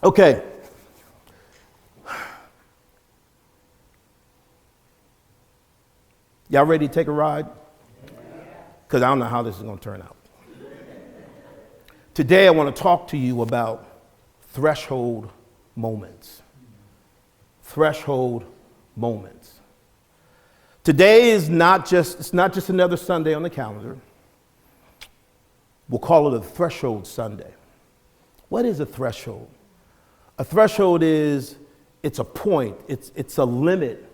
Okay. Y'all ready to take a ride? Because I don't know how this is going to turn out. Today I want to talk to you about threshold moments. Threshold moments. Today is not just another Sunday on the calendar. We'll call it a threshold Sunday. What is a threshold? A threshold it's a point, it's a limit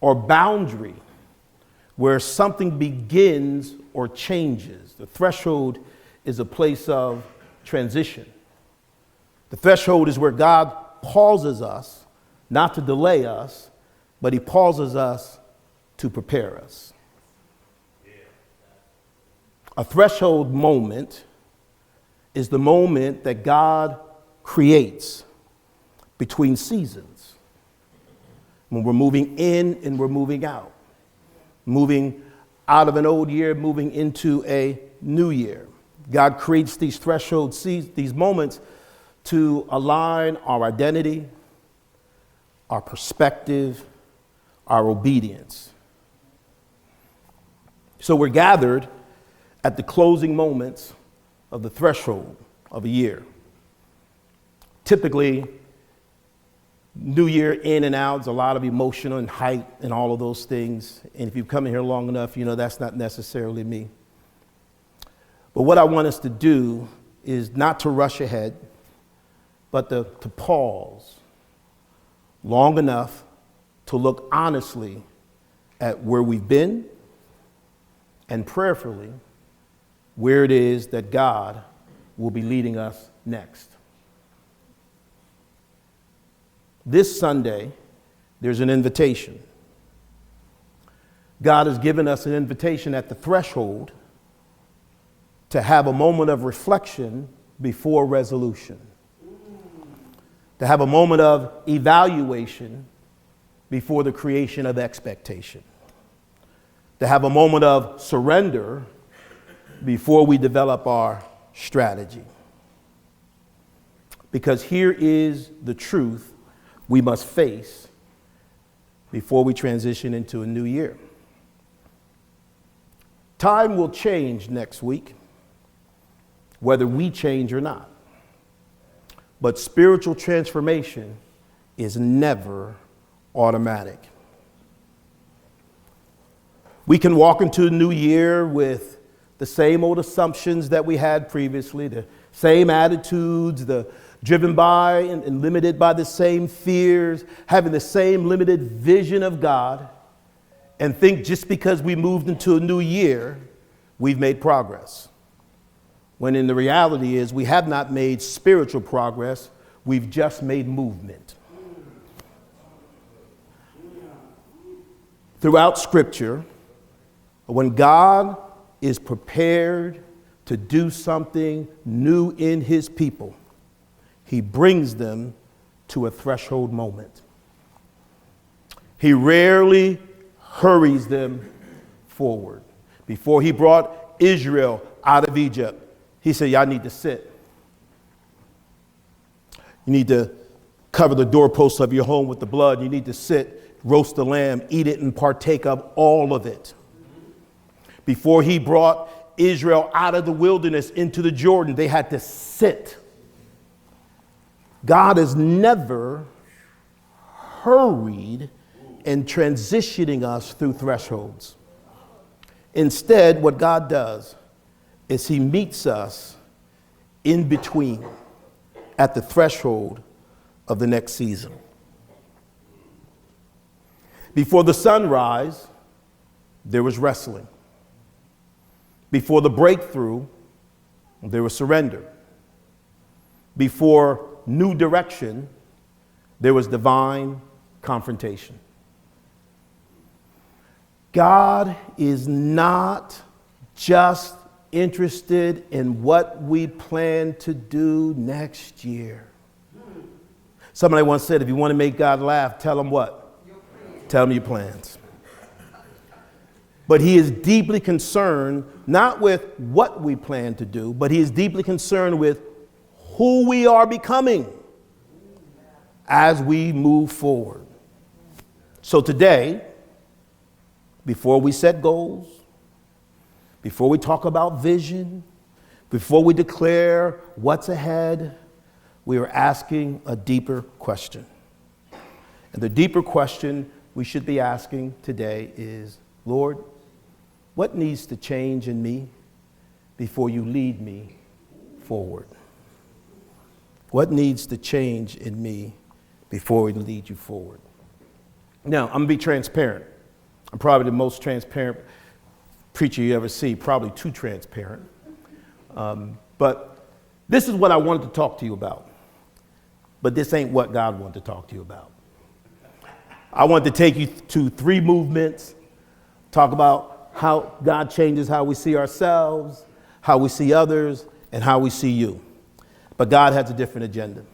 or boundary where something begins or changes. The threshold is a place of transition. The threshold is where God pauses us, not to delay us, but he pauses us to prepare us. A threshold moment is the moment that God creates between seasons, when we're moving in and we're moving out. Moving out of an old year, moving into a new year. God creates these thresholds, these moments to align our identity, our perspective, our obedience. So we're gathered at the closing moments of the threshold of a year. Typically, New Year in and out, there's a lot of emotional and hype and all of those things. And if you've come in here long enough, you know that's not necessarily me. But what I want us to do is not to rush ahead, but to pause long enough to look honestly at where we've been and prayerfully where it is that God will be leading us next. This Sunday, there's an invitation. God has given us an invitation at the threshold to have a moment of reflection before resolution, to have a moment of evaluation before the creation of expectation, to have a moment of surrender before we develop our strategy. Because here is the truth we must face before we transition into a new year. Time will change next week, whether we change or not. But spiritual transformation is never automatic. We can walk into a new year with the same old assumptions that we had previously, the same attitudes, driven by and limited by the same fears, having the same limited vision of God, and think just because we moved into a new year, we've made progress. When in the reality is we have not made spiritual progress, we've just made movement. Throughout Scripture, when God is prepared to do something new in his people, he brings them to a threshold moment. He rarely hurries them forward. Before he brought Israel out of Egypt, he said, y'all need to sit. You need to cover the doorposts of your home with the blood. You need to sit, roast the lamb, eat it, and partake of all of it. Before he brought Israel out of the wilderness into the Jordan, they had to sit. God is never hurried in transitioning us through thresholds. Instead, what God does is he meets us in between at the threshold of the next season. Before the sunrise, there was wrestling. Before the breakthrough, there was surrender. Before new direction, there was divine confrontation. God is not just interested in what we plan to do next year. Somebody once said, if you want to make God laugh, tell him what? Tell him your plans. But he is deeply concerned, not with what we plan to do, but he is deeply concerned with who we are becoming as we move forward. So today, before we set goals, before we talk about vision, before we declare what's ahead, we are asking a deeper question. And the deeper question we should be asking today is, Lord, what needs to change in me before you lead me forward? What needs to change in me before we lead you forward? Now, I'm going to be transparent. I'm probably the most transparent preacher you ever see, probably too transparent. But this is what I wanted to talk to you about. But this ain't what God wanted to talk to you about. I want to take you to 3 movements, talk about how God changes how we see ourselves, how we see others, and how we see you. But God has a different agenda.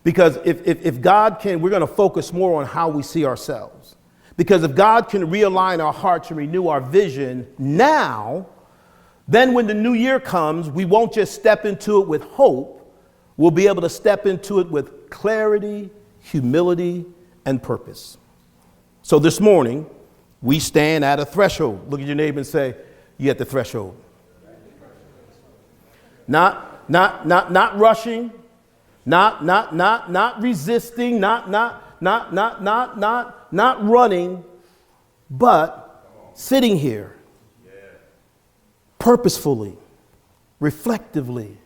Because if God can, we're going to focus more on how we see ourselves. Because if God can realign our hearts and renew our vision now, then when the new year comes, we won't just step into it with hope. We'll be able to step into it with clarity, humility, and purpose. So this morning, we stand at a threshold. Look at your neighbor and say, you're at the threshold. Not rushing, not resisting, not running, but sitting here purposefully, reflectively,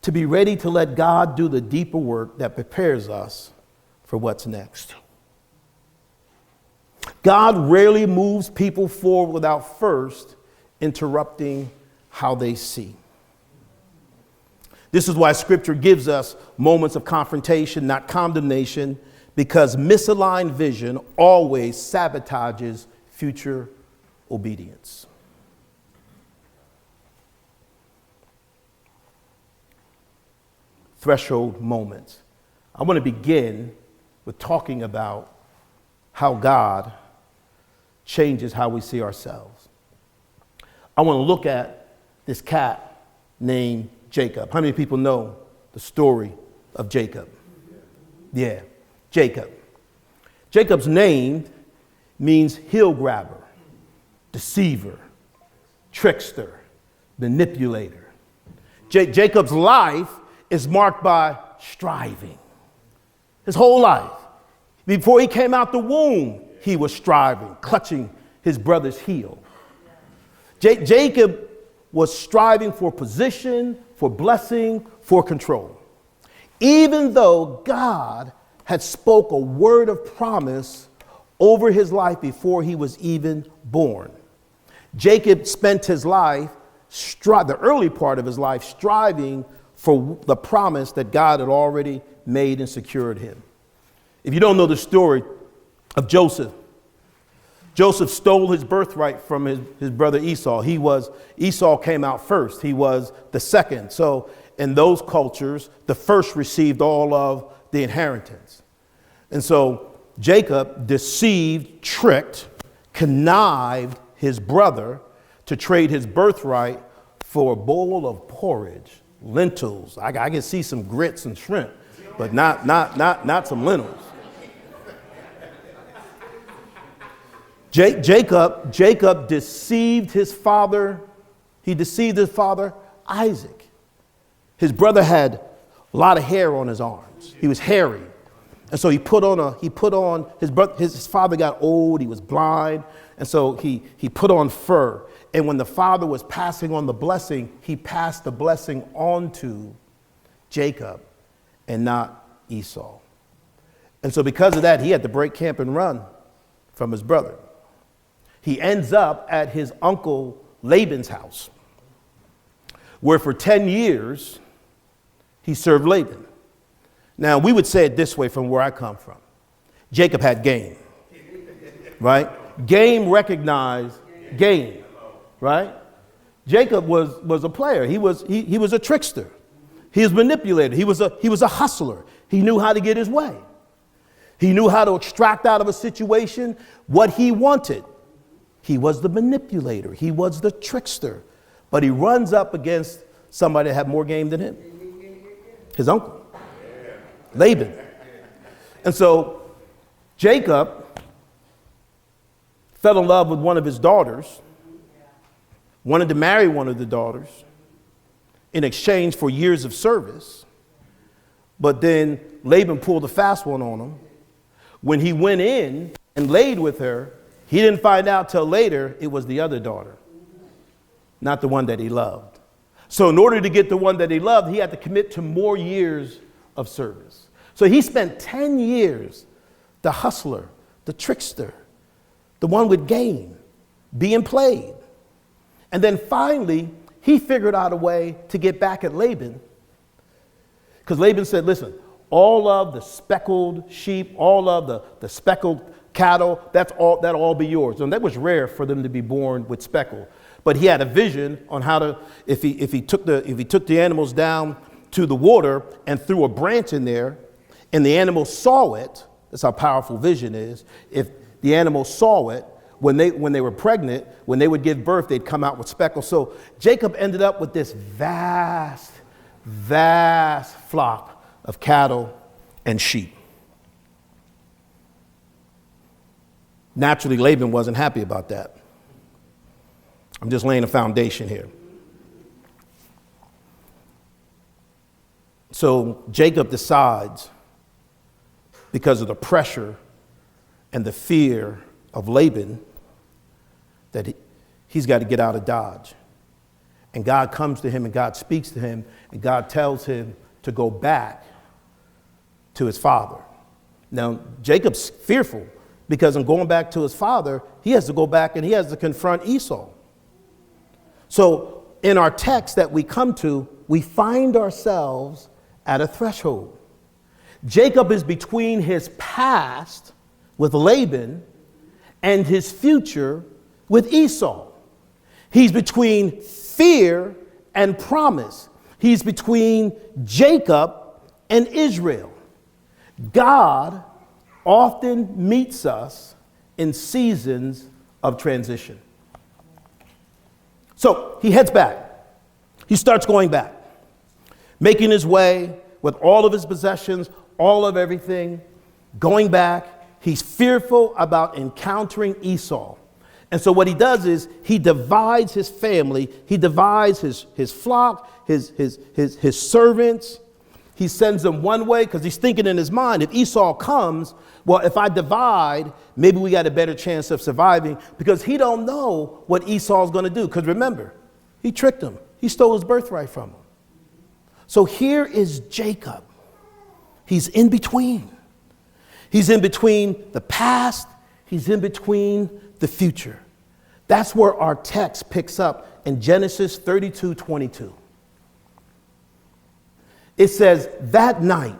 to be ready to let God do the deeper work that prepares us for what's next. God rarely moves people forward without first interrupting how they see. This is why Scripture gives us moments of confrontation, not condemnation, because misaligned vision always sabotages future obedience. Threshold moments. I want to begin with talking about how God changes how we see ourselves. I want to look at this cat named Jacob. How many people know the story of Jacob? Yeah, Jacob. Jacob's name means heel grabber, deceiver, trickster, manipulator. Jacob's life is marked by striving. His whole life. Before he came out the womb, he was striving, clutching his brother's heel. Jacob was striving for position, for blessing, for control. Even though God had spoke a word of promise over his life before he was even born. Jacob spent his life, the early part of his life, striving for the promise that God had already made and secured him. If you don't know the story of Joseph, Joseph stole his birthright from his brother Esau. Esau came out first. He was the second. So in those cultures, the first received all of the inheritance. And so Jacob deceived, tricked, connived his brother to trade his birthright for a bowl of porridge, lentils. I can see some grits and shrimp, but not some lentils. Jacob deceived his father. He deceived his father, Isaac. His brother had a lot of hair on his arms. He was hairy. And so his father got old. He was blind. And so he put on fur. And when the father was passing on the blessing, he passed the blessing on to Jacob and not Esau. And so because of that, he had to break camp and run from his brother. He ends up at his uncle Laban's house, where for 10 years he served Laban. Now, we would say it this way from where I come from. Jacob had game, right? Game recognized game, right? Jacob was a player. He was a trickster. He was a manipulator. He was a hustler. He knew how to get his way. He knew how to extract out of a situation what he wanted. He was the manipulator. He was the trickster. But he runs up against somebody that had more game than him. His uncle, Laban. And so Jacob fell in love with one of his daughters, wanted to marry one of the daughters in exchange for years of service. But then Laban pulled a fast one on him. When he went in and laid with her, he didn't find out till later it was the other daughter, not the one that he loved. So in order to get the one that he loved, he had to commit to more years of service. So he spent 10 years, the hustler, the trickster, the one with game, being played. And then finally, he figured out a way to get back at Laban. Because Laban said, listen, all of the speckled sheep, all of the speckled cattle, that'll all be yours. And that was rare for them to be born with speckle. But he had a vision on how to, if he took the animals down to the water and threw a branch in there, and the animal saw it, that's how powerful vision is. If the animal saw it, when they were pregnant, when they would give birth, they'd come out with speckles. So Jacob ended up with this vast flock of cattle and sheep. Naturally, Laban wasn't happy about that. I'm just laying a foundation here. So Jacob decides, because of the pressure and the fear of Laban, that he's got to get out of Dodge. And God comes to him and God speaks to him and God tells him to go back to his father. Now, Jacob's fearful because in going back to his father, he has to go back and he has to confront Esau. So in our text that we come to, we find ourselves at a threshold. Jacob is between his past with Laban and his future with Esau. He's between fear and promise. He's between Jacob and Israel. God often meets us in seasons of transition. So he heads back. He starts going back, making his way with all of his possessions, all of everything, going back. He's fearful about encountering Esau. And so what he does is he divides his family. He divides his flock, his servants. He sends them one way because he's thinking in his mind, if Esau comes, well, if I divide, maybe we got a better chance of surviving, because he don't know what Esau's going to do. Because remember, he tricked him. He stole his birthright from him. So here is Jacob. He's in between. He's in between the past. He's in between the future. That's where our text picks up in Genesis 32:22. It says, that night,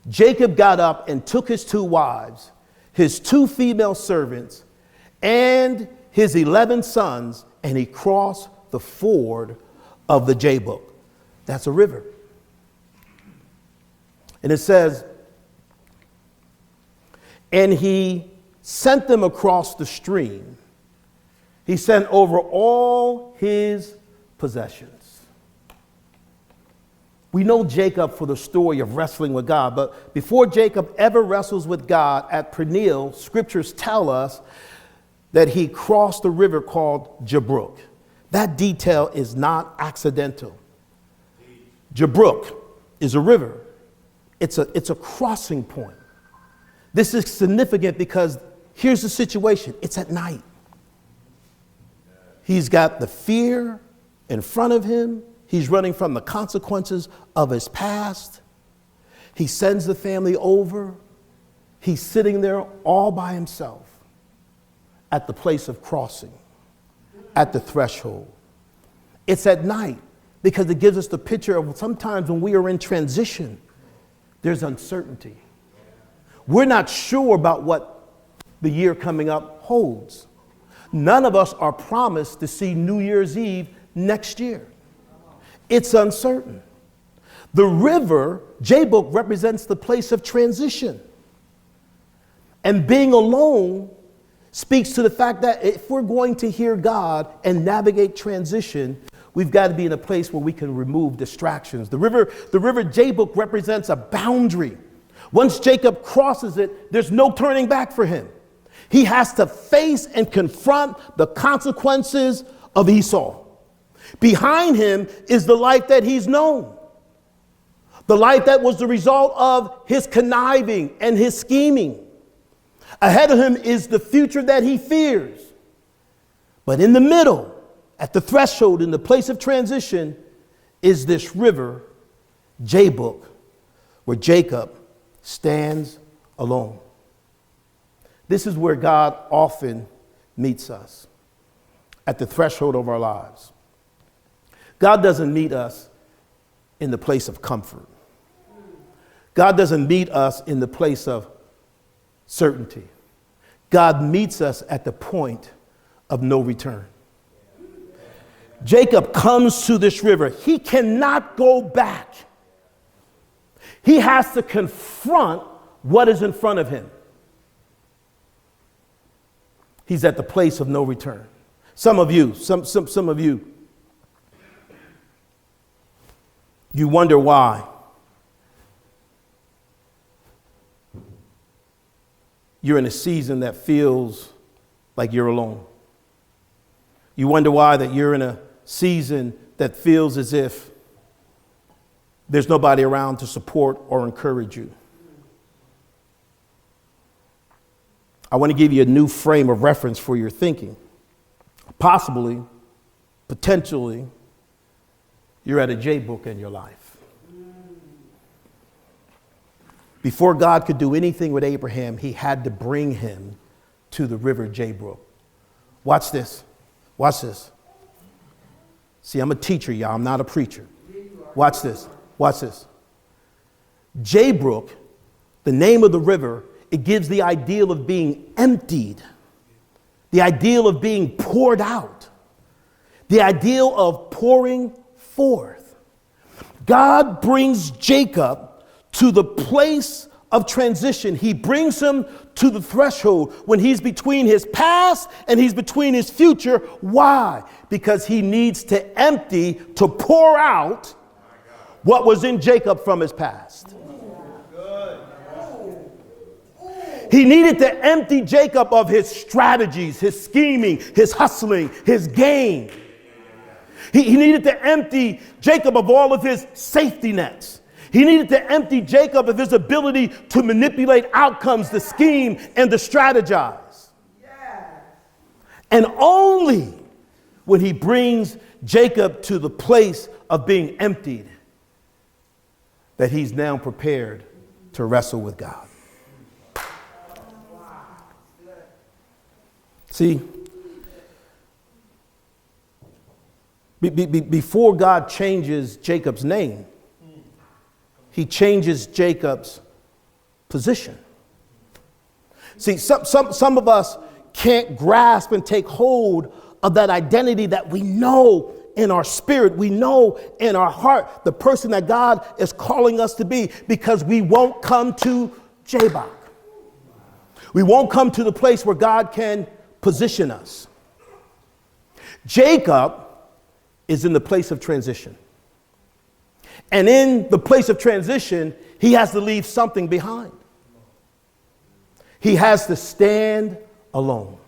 Jacob got up and took his 2 wives, his 2 female servants, and his 11 sons, and he crossed the ford of the Jabbok. That's a river. And it says, and he sent them across the stream. He sent over all his possessions. We know Jacob for the story of wrestling with God, but before Jacob ever wrestles with God at Peniel, scriptures tell us that he crossed a river called Jabbok. That detail is not accidental. Jabbok is a river. It's a crossing point. This is significant because here's the situation. It's at night. He's got the fear in front of him. He's running from the consequences of his past. He sends the family over. He's sitting there all by himself at the place of crossing, at the threshold. It's at night because it gives us the picture of sometimes when we are in transition, there's uncertainty. We're not sure about what the year coming up holds. None of us are promised to see New Year's Eve next year. It's uncertain. The river, Jabbok, represents the place of transition. And being alone speaks to the fact that if we're going to hear God and navigate transition, We've got to be in a place where we can remove distractions. The river Jabbok represents a boundary. Once Jacob crosses it, there's no turning back for him. He has to face and confront the consequences of Esau. Behind him is the life that he's known. The life that was the result of his conniving and his scheming. Ahead of him is the future that he fears. But in the middle, at the threshold, in the place of transition, is this river, Jabbok, where Jacob stands alone. This is where God often meets us, at the threshold of our lives. God doesn't meet us in the place of comfort. God doesn't meet us in the place of certainty. God meets us at the point of no return. Jacob comes to this river. He cannot go back. He has to confront what is in front of him. He's at the place of no return. Some of you, you wonder why you're in a season that feels like you're alone. You wonder why that you're in a season that feels as if there's nobody around to support or encourage you. I want to give you a new frame of reference for your thinking. Possibly, potentially, you're at a Jabbok in your life. Before God could do anything with Abraham, he had to bring him to the river Jabbok. Watch this. Watch this. See, I'm a teacher, y'all. I'm not a preacher. Watch this. Watch this. Jabbok, the name of the river, it gives the ideal of being emptied, the ideal of being poured out, the ideal of pouring forth. God brings Jacob to the place of transition. He brings him to the threshold when he's between his past and he's between his future. Why? Because he needs to empty, to pour out what was in Jacob from his past. He needed to empty Jacob of his strategies, his scheming, his hustling, his gain. He needed to empty Jacob of all of his safety nets. He needed to empty Jacob of his ability to manipulate outcomes, to scheme, and to strategize. And only when he brings Jacob to the place of being emptied that he's now prepared to wrestle with God. See, before God changes Jacob's name, he changes Jacob's position. See, some of us can't grasp and take hold of that identity that we know in our spirit, we know in our heart, the person that God is calling us to be, because we won't come to Jabbok. We won't come to the place where God can position us. Jacob is in the place of transition. And in the place of transition, he has to leave something behind. He has to stand alone.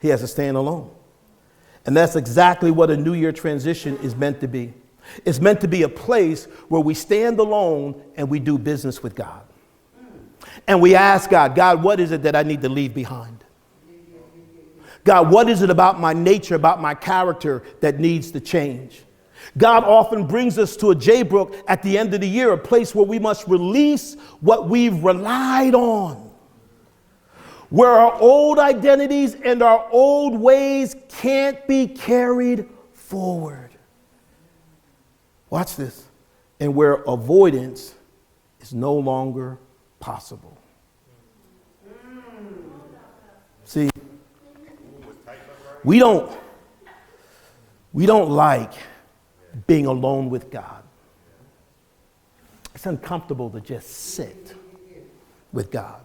He has to stand alone. And that's exactly what a New Year transition is meant to be. It's meant to be a place where we stand alone and we do business with God. And we ask God, God, what is it that I need to leave behind? God, what is it about my nature, about my character that needs to change? God often brings us to a Jabbok at the end of the year, a place where we must release what we've relied on, where our old identities and our old ways can't be carried forward. Watch this. And where avoidance is no longer possible. See, we don't like being alone with God. It's uncomfortable to just sit with God.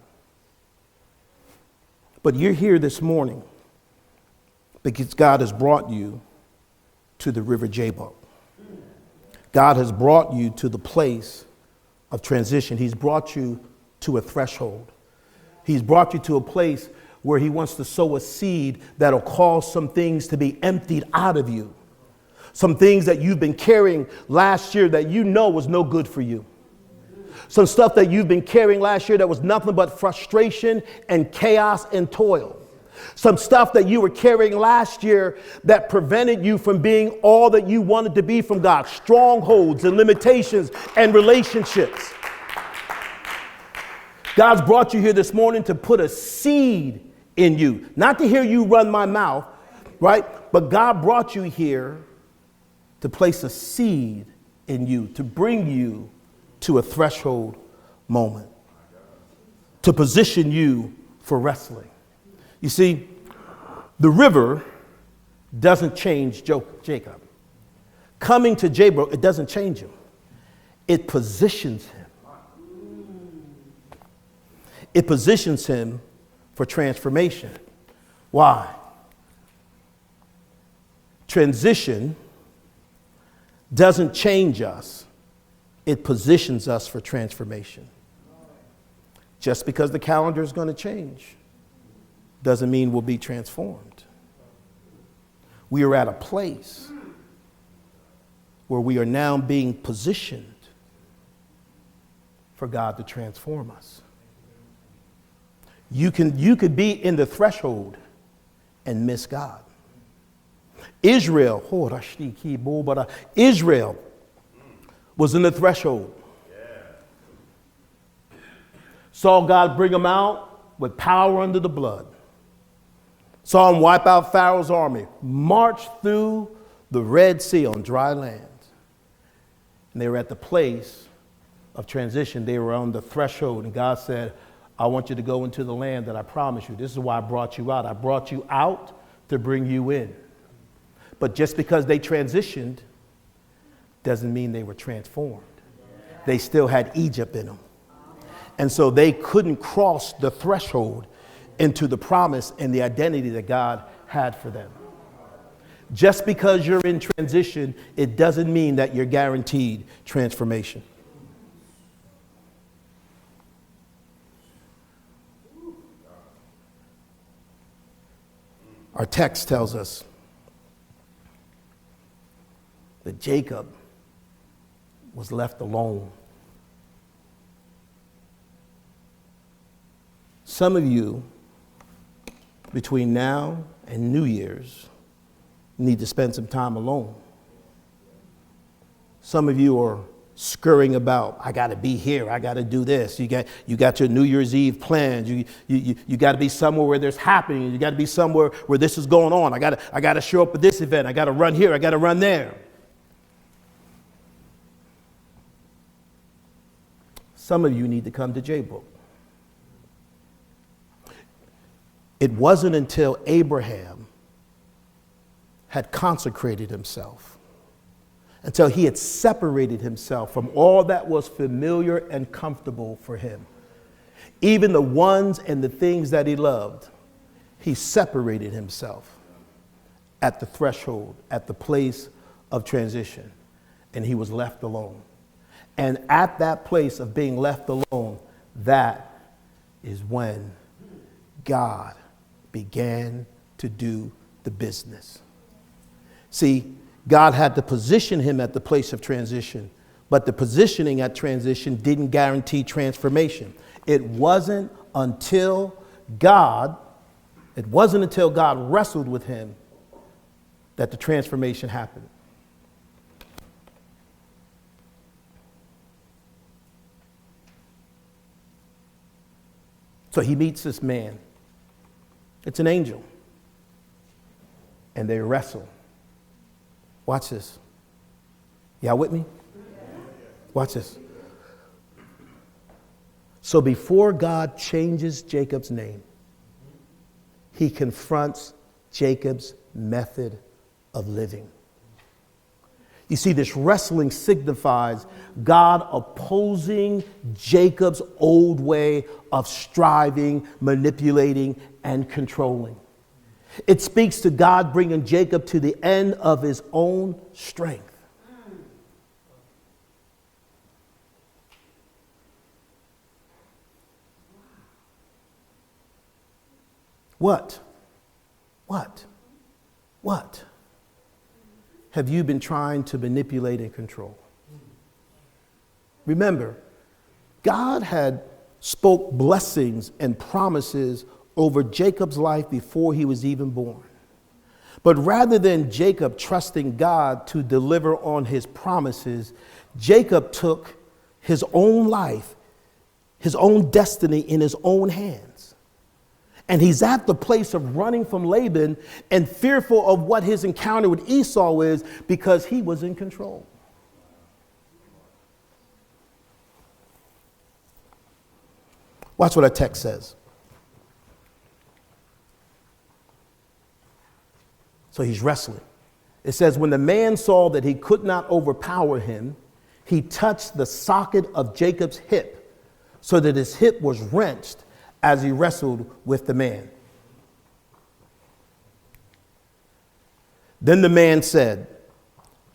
But you're here this morning because God has brought you to the river Jabbok. God has brought you to the place of transition. He's brought you to a threshold. He's brought you to a place where he wants to sow a seed that'll cause some things to be emptied out of you. Some things that you've been carrying last year that you know was no good for you. Some stuff that you've been carrying last year that was nothing but frustration and chaos and toil. Some stuff that you were carrying last year that prevented you from being all that you wanted to be from God. Strongholds and limitations and relationships. God's brought you here this morning to put a seed in you. Not to hear you run my mouth, right? But God brought you here to place a seed in you, to bring you to a threshold moment, to position you for wrestling. You see, the river doesn't change Jacob. Coming to Jabbok, it doesn't change him. It positions him. It positions him for transformation. Why? Transition doesn't change us. It positions us for transformation. Just because the calendar is going to change doesn't mean we'll be transformed. We are at a place where we are now being positioned for God to transform us. You could be in the threshold and miss God. Israel was in the threshold. Saw God bring them out with power under the blood. Saw him wipe out Pharaoh's army, march through the Red Sea on dry land. And they were at the place of transition. They were on the threshold, and God said, I want you to go into the land that I promised you. This is why I brought you out. I brought you out to bring you in. But just because they transitioned doesn't mean they were transformed. They still had Egypt in them. And so they couldn't cross the threshold into the promise and the identity that God had for them. Just because you're in transition, it doesn't mean that you're guaranteed transformation. Our text tells us that Jacob was left alone. Some of you, between now and New Year's, need to spend some time alone. Some of you are scurrying about. I got to be here. I got to do this. You got your New Year's Eve plans. You got to be somewhere where there's happening. You got to be somewhere where this is going on. I got to show up at this event. I got to run here. I got to run there. Some of you need to come to Jabbok. It wasn't until Abraham had consecrated himself, until he had separated himself from all that was familiar and comfortable for him, even the ones and the things that he loved, he separated himself at the threshold, at the place of transition, and he was left alone. And at that place of being left alone, that is when God began to do the business. See, God had to position him at the place of transition, but the positioning at transition didn't guarantee transformation. It wasn't until God wrestled with him that the transformation happened. So he meets this man. It's an angel. And they wrestle. Watch this. Y'all with me? Watch this. So before God changes Jacob's name, he confronts Jacob's method of living. You see, this wrestling signifies God opposing Jacob's old way of striving, manipulating, and controlling. It speaks to God bringing Jacob to the end of his own strength. What have you been trying to manipulate and control? Remember, God had spoke blessings and promises over Jacob's life before he was even born. But rather than Jacob trusting God to deliver on his promises, Jacob took his own life, his own destiny in his own hands. And he's at the place of running from Laban and fearful of what his encounter with Esau is because he was in control. Watch what our text says. So he's wrestling. It says, when the man saw that he could not overpower him, he touched the socket of Jacob's hip so that his hip was wrenched as he wrestled with the man. Then the man said,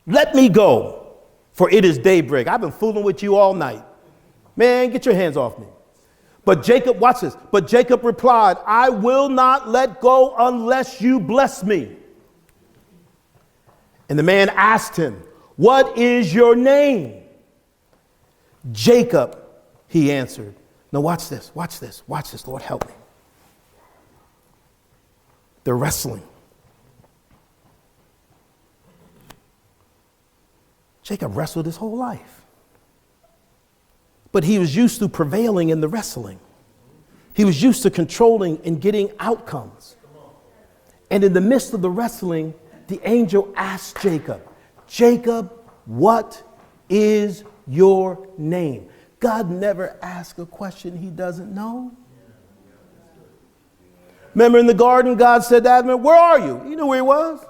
let me go, for it is daybreak. I've been fooling with you all night. Man, get your hands off me. But Jacob, watch this. But Jacob replied, I will not let go unless you bless me. And the man asked him, what is your name? Jacob, he answered. Now watch this, Lord help me. They're wrestling. Jacob wrestled his whole life. But he was used to prevailing in the wrestling. He was used to controlling and getting outcomes. And in the midst of the wrestling, the angel asked Jacob, Jacob, what is your name? God never asks a question he doesn't know. Remember in the garden, God said to Adam, where are you? You knew where he was.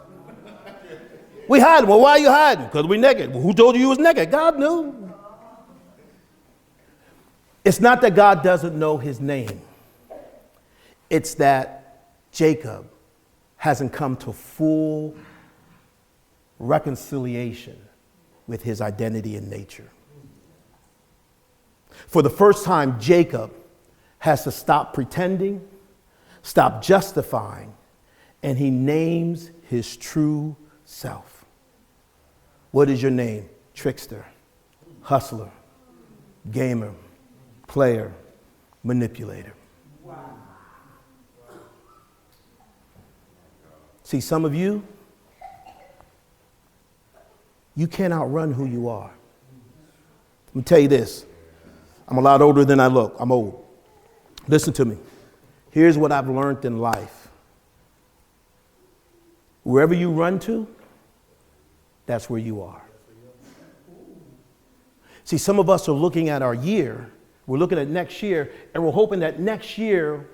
We hide him. Well, why are you hiding? Because we're naked. Well, who told you was naked? God knew. It's not that God doesn't know his name. It's that Jacob hasn't come to full reconciliation with his identity and nature. For the first time, Jacob has to stop pretending, stop justifying, and he names his true self. What is your name? Trickster, hustler, gamer, player, manipulator. Wow. See, some of you, you can't outrun who you are. Let me tell you this. I'm a lot older than I look. I'm old. Listen to me. Here's what I've learned in life. Wherever you run to, that's where you are. See, some of us are looking at our year. We're looking at next year, and we're hoping that next year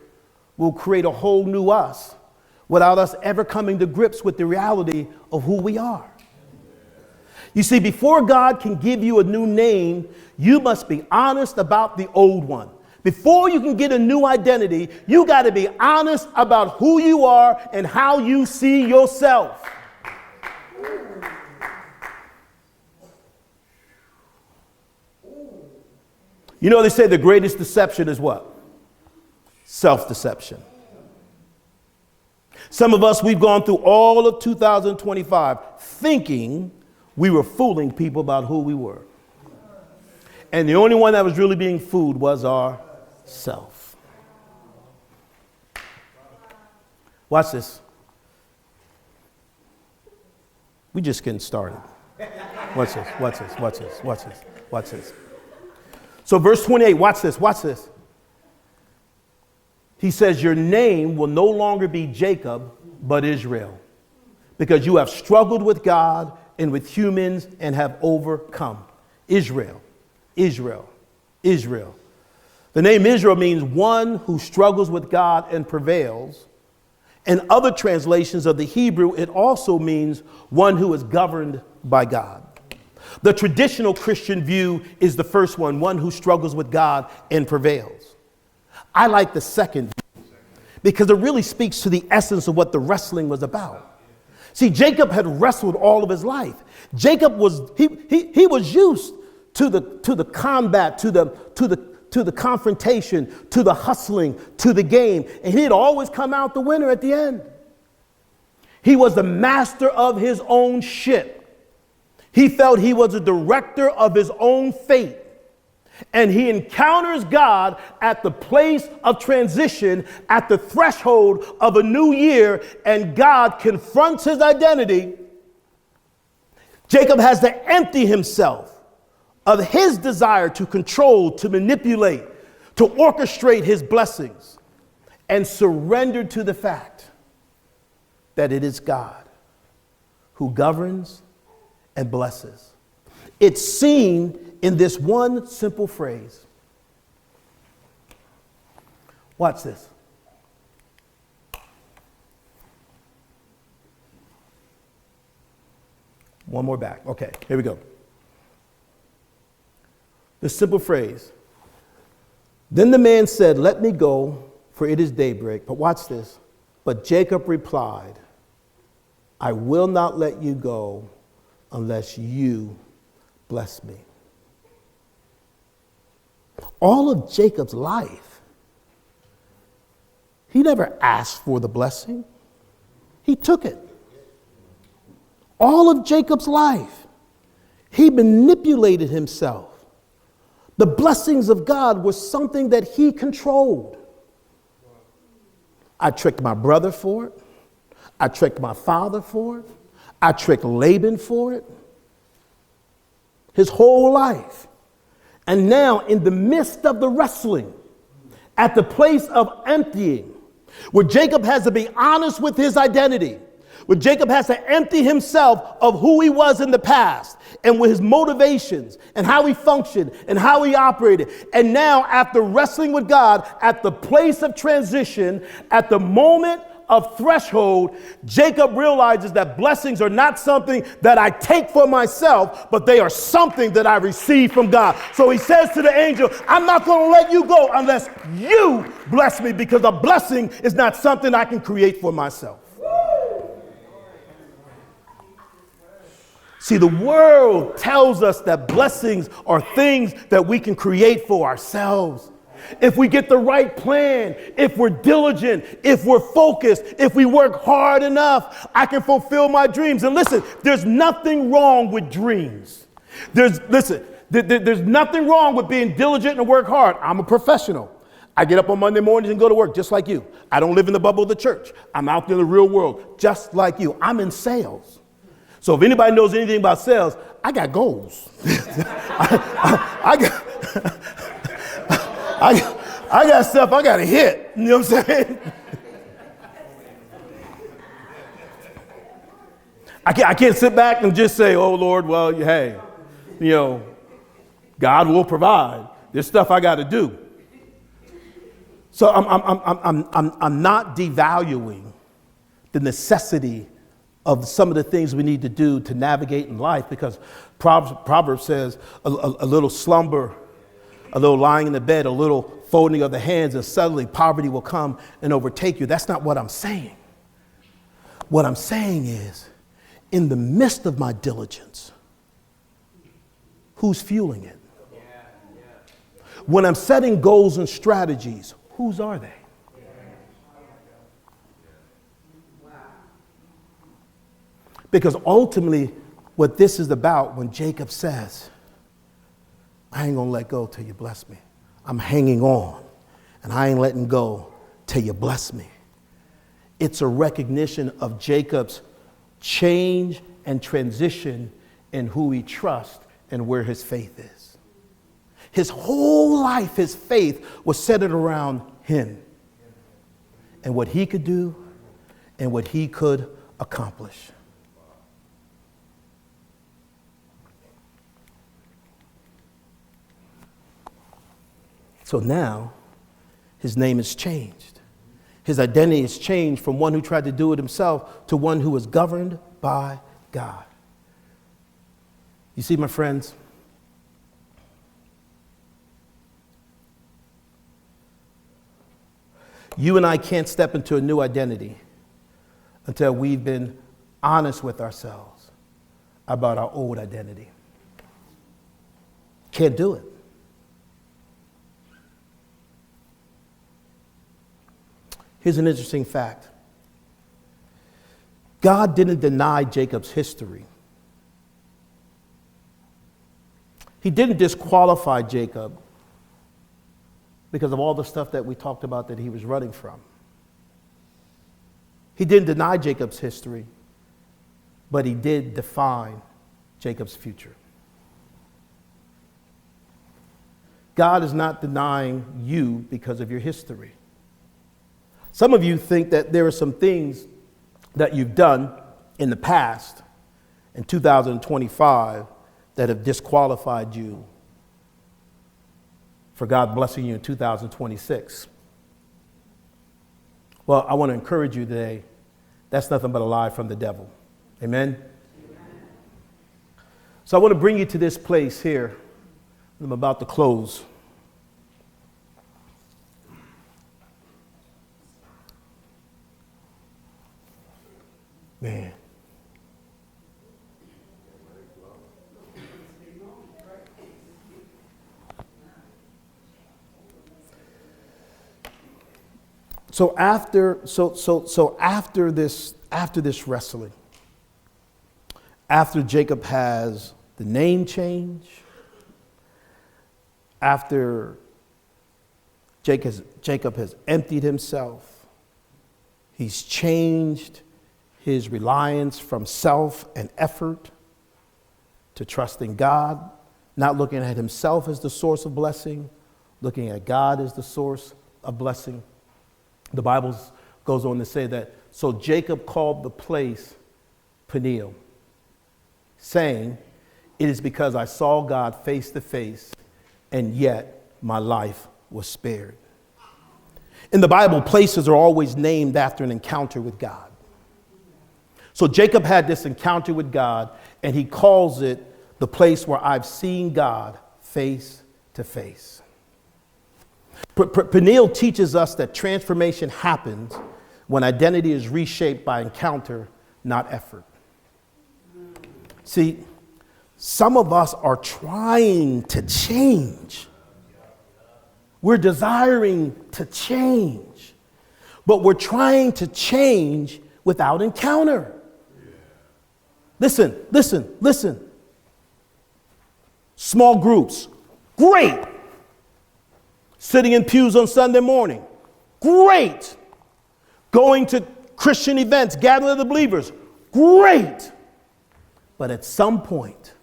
will create a whole new us without us ever coming to grips with the reality of who we are. You see, before God can give you a new name, you must be honest about the old one. Before you can get a new identity, you got to be honest about who you are and how you see yourself. You know, they say the greatest deception is what? Self-deception. Some of us, we've gone through all of 2025 thinking we were fooling people about who we were. And the only one that was really being fooled was ourself. Watch this. We just getting started. Watch this. So verse 28, watch this. He says, your name will no longer be Jacob, but Israel, because you have struggled with God and with humans and have overcome. Israel. The name Israel means one who struggles with God and prevails. In other translations of the Hebrew, it also means one who is governed by God. The traditional Christian view is the first one who struggles with God and prevails. I like the second view. because it really speaks to the essence of what the wrestling was about. See, Jacob had wrestled all of his life. Jacob was he was used to the combat, to the confrontation, to the hustling, to the game, and he'd always come out the winner at the end. He was the master of his own ship. He felt he was a director of his own fate. And he encounters God at the place of transition, at the threshold of a new year, and God confronts his identity. Jacob has to empty himself of his desire to control, to manipulate, to orchestrate his blessings, and surrender to the fact that it is God who governs and blesses. It's seen in this one simple phrase. Watch this. One more back. Okay, here we go. The simple phrase. Then the man said, "Let me go, for it is daybreak." But watch this. But Jacob replied, "I will not let you go unless you bless me." All of Jacob's life, he never asked for the blessing. He took it. All of Jacob's life, he manipulated himself. The blessings of God were something that he controlled. I tricked my brother for it. I tricked my father for it. I tricked Laban for it. His whole life. And now, in the midst of the wrestling, at the place of emptying, where Jacob has to be honest with his identity, where Jacob has to empty himself of who he was in the past and with his motivations and how he functioned and how he operated. And now, after wrestling with God at the place of transition, at the moment of threshold, Jacob realizes that blessings are not something that I take for myself, but they are something that I receive from God. So he says to the angel, "I'm not going to let you go unless you bless me," because a blessing is not something I can create for myself. See, the world tells us that blessings are things that we can create for ourselves. If we get the right plan, if we're diligent, if we're focused, if we work hard enough, I can fulfill my dreams. And listen, there's nothing wrong with dreams. There's nothing wrong with being diligent and work hard. I'm a professional. I get up on Monday mornings and go to work just like you. I don't live in the bubble of the church. I'm out there in the real world just like you. I'm in sales. So if anybody knows anything about sales, I got goals. I got stuff I got to hit. You know what I'm saying? I can't sit back and just say, "Oh, Lord, well, hey, God will provide." There's stuff I got to do. So I'm not devaluing the necessity of some of the things we need to do to navigate in life, because Proverbs says a little slumber, a little lying in the bed, a little folding of the hands, and suddenly poverty will come and overtake you. That's not what I'm saying. What I'm saying is, in the midst of my diligence, who's fueling it? When I'm setting goals and strategies, whose are they? Because ultimately, what this is about, when Jacob says, "I ain't gonna let go till you bless me. I'm hanging on, and I ain't letting go till you bless me." It's a recognition of Jacob's change and transition in who he trusts and where his faith is. His whole life, his faith was centered around him and what he could do and what he could accomplish. So now, his name is changed. His identity is changed from one who tried to do it himself to one who was governed by God. You see, my friends, You and I can't step into a new identity until we've been honest with ourselves about our old identity. Can't do it. Here's an interesting fact. God didn't deny Jacob's history. He didn't disqualify Jacob because of all the stuff that we talked about that he was running from. He didn't deny Jacob's history, but he did define Jacob's future. God is not denying you because of your history. Some of you think that there are some things that you've done in the past, in 2025, that have disqualified you for God blessing you in 2026. Well, I want to encourage you today. That's nothing but a lie from the devil. Amen? So I want to bring you to this place here. I'm about to close. Man. So after this wrestling, after Jacob has the name change, after Jacob has emptied himself, he's changed his reliance from self and effort to trusting God, not looking at himself as the source of blessing, looking at God as the source of blessing. The Bible goes on to say that, so Jacob called the place Peniel, saying, it is because I saw God face to face, and yet my life was spared. In the Bible, places are always named after an encounter with God. So Jacob had this encounter with God, and he calls it the place where I've seen God face to face. Peniel teaches us that transformation happens when identity is reshaped by encounter, not effort. See, some of us are trying to change. We're desiring to change, but we're trying to change without encounter. Listen. Small groups, great. Sitting in pews on Sunday morning, great. Going to Christian events, gathering of the believers, great. But at some point,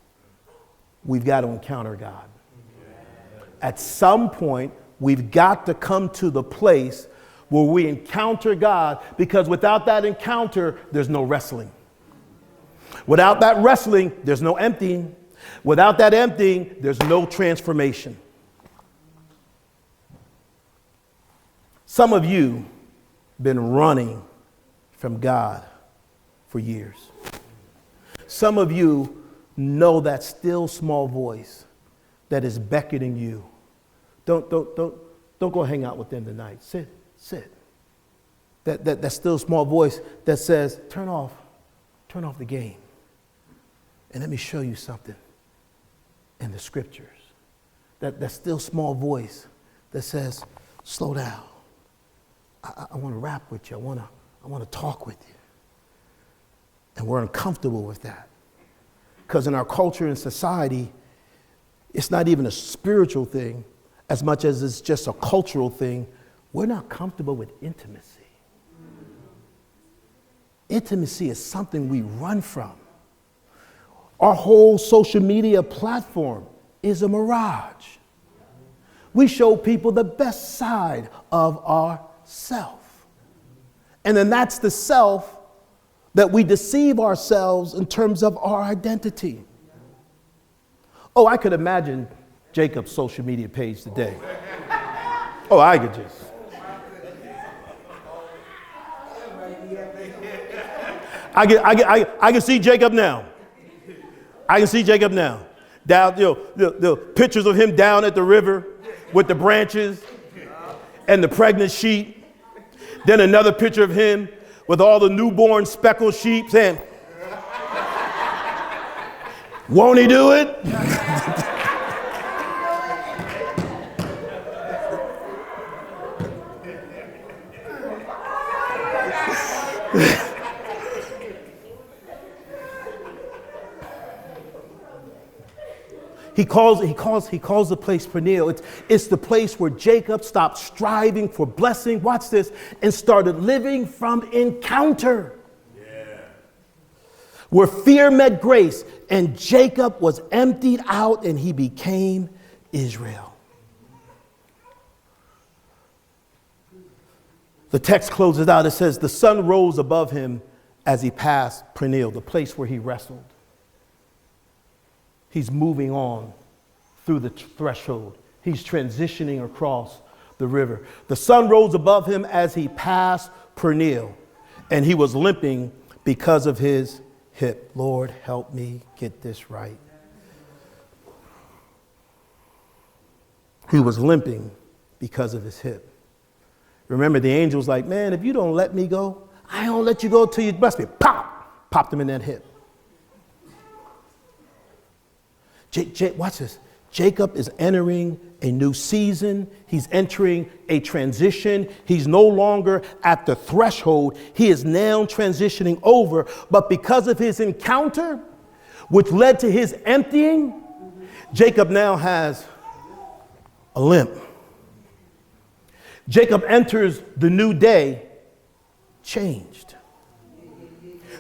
we've got to encounter God. At some point, we've got to come to the place where we encounter God, because without that encounter, there's no wrestling. Without that wrestling, there's no emptying. Without that emptying, there's no transformation. Some of you have been running from God for years. Some of you know that still small voice that is beckoning you. Don't go hang out with them tonight. Sit. That still small voice that says, turn off the game. And let me show you something in the scriptures. That still small voice that says, slow down. I want to rap with you. I want to talk with you. And we're uncomfortable with that. Because in our culture and society, it's not even a spiritual thing as much as it's just a cultural thing. We're not comfortable with intimacy. Intimacy is something we run from. Our whole social media platform is a mirage. We show people the best side of ourself. And then that's the self that we deceive ourselves in terms of our identity. Oh, I could imagine Jacob's social media page today. Oh, I could just. I can see Jacob now. Down, the pictures of him down at the river with the branches and the pregnant sheep Then another picture of him with all the newborn speckled sheep saying, won't he do it? He calls the place Peniel. It's the place where Jacob stopped striving for blessing, watch this, and started living from encounter. Yeah. Where fear met grace, and Jacob was emptied out and he became Israel. The text closes out. It says, the sun rose above him as he passed Peniel, the place where he wrestled. He's moving on through the threshold. He's transitioning across the river. The sun rose above him as he passed Peniel, and he was limping because of his hip. Lord, help me get this right. He was limping because of his hip. Remember, the angel was like, man, if you don't let me go, I don't let you go till you bless me. Pop! Popped him in that hip. Watch this. Jacob is entering a new season. He's entering a transition. He's no longer at the threshold. He is now transitioning over. But because of his encounter, which led to his emptying, Jacob now has a limp. Jacob enters the new day changed.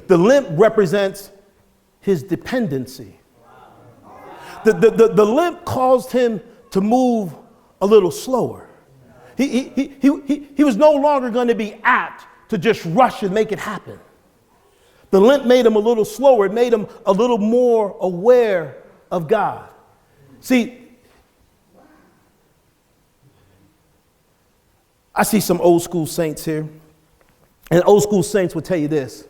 The limp represents his dependency. The limp caused him to move a little slower. He was no longer going to be apt to just rush and make it happen. The limp made him a little slower. It made him a little more aware of God. See, I see some old school saints here, and old school saints will tell you this.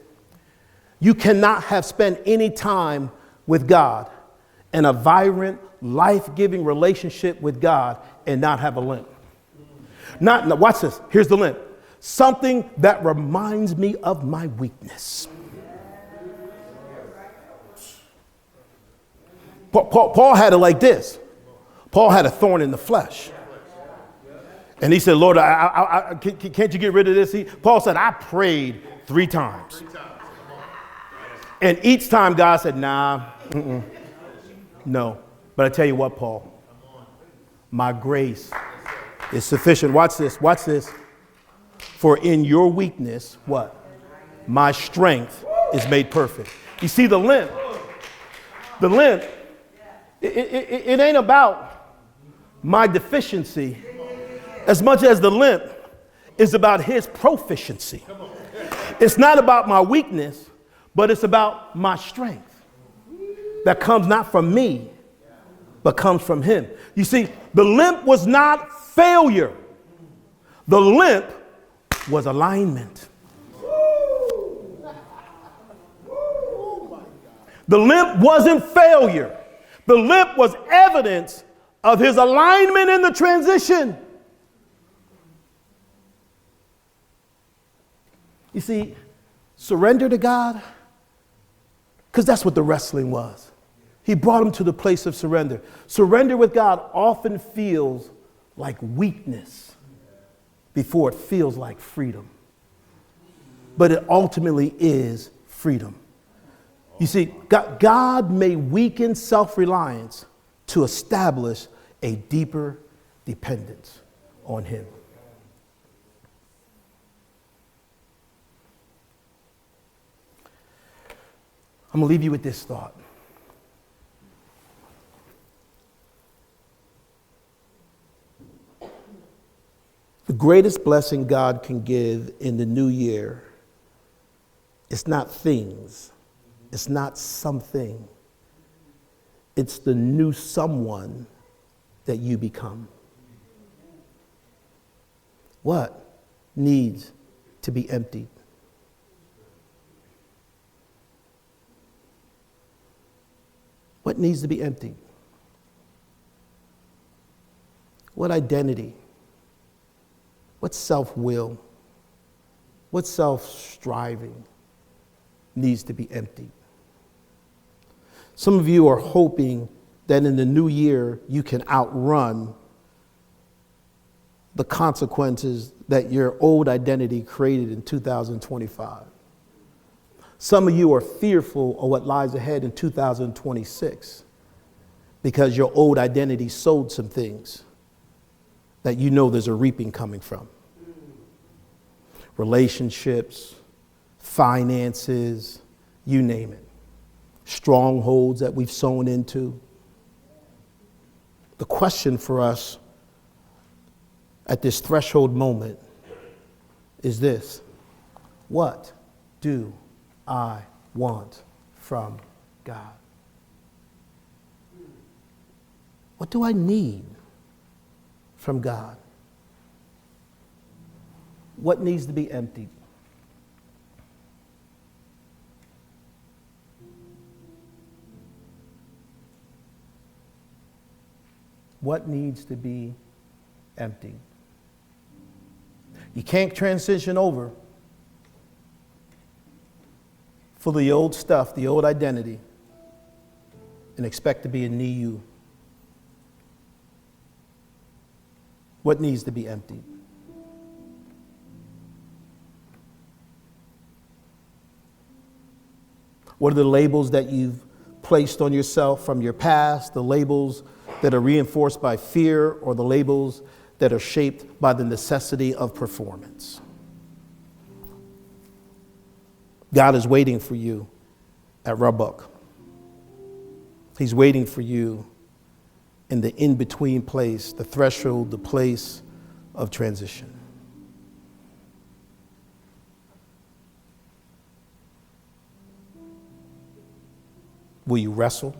You cannot have spent any time with God and a vibrant, life-giving relationship with God and not have a limp. Watch this. Here's the limp. Something that reminds me of my weakness. Paul had it like this. Paul had a thorn in the flesh. And he said, Lord, can't you get rid of this? Paul said, I prayed 3 times. And each time God said, nah, no. But I tell you what, Paul, my grace is sufficient. Watch this. Watch this. For in your weakness, what? My strength is made perfect. You see the limp, it ain't about my deficiency as much as the limp is about his proficiency. It's not about my weakness, but it's about my strength that comes not from me, but comes from him. You see, the limp was not failure. The limp was alignment. The limp wasn't failure. The limp was evidence of his alignment in the transition. You see, surrender to God, because that's what the wrestling was. He brought him to the place of surrender. Surrender with God often feels like weakness before it feels like freedom. But it ultimately is freedom. You see, God may weaken self-reliance to establish a deeper dependence on him. I'm going to leave you with this thought. The greatest blessing God can give in the new year is not things. It's not something. It's the new someone that you become. What needs to be emptied? What needs to be emptied? What identity? What self-will? What self-striving needs to be emptied? Some of you are hoping that in the new year you can outrun the consequences that your old identity created in 2025. Some of you are fearful of what lies ahead in 2026 because your old identity sowed some things that you know there's a reaping coming from. Relationships, finances, you name it. Strongholds that we've sown into. The question for us at this threshold moment is this: what do I want from God? What do I need from God? What needs to be emptied? What needs to be emptied? You can't transition over for the old stuff, the old identity, and expect to be a new you. What needs to be emptied? What are the labels that you've placed on yourself from your past, the labels that are reinforced by fear, or the labels that are shaped by the necessity of performance? God is waiting for you at Jabbok. He's waiting for you in the in-between place, the threshold, the place of transition. Will you wrestle?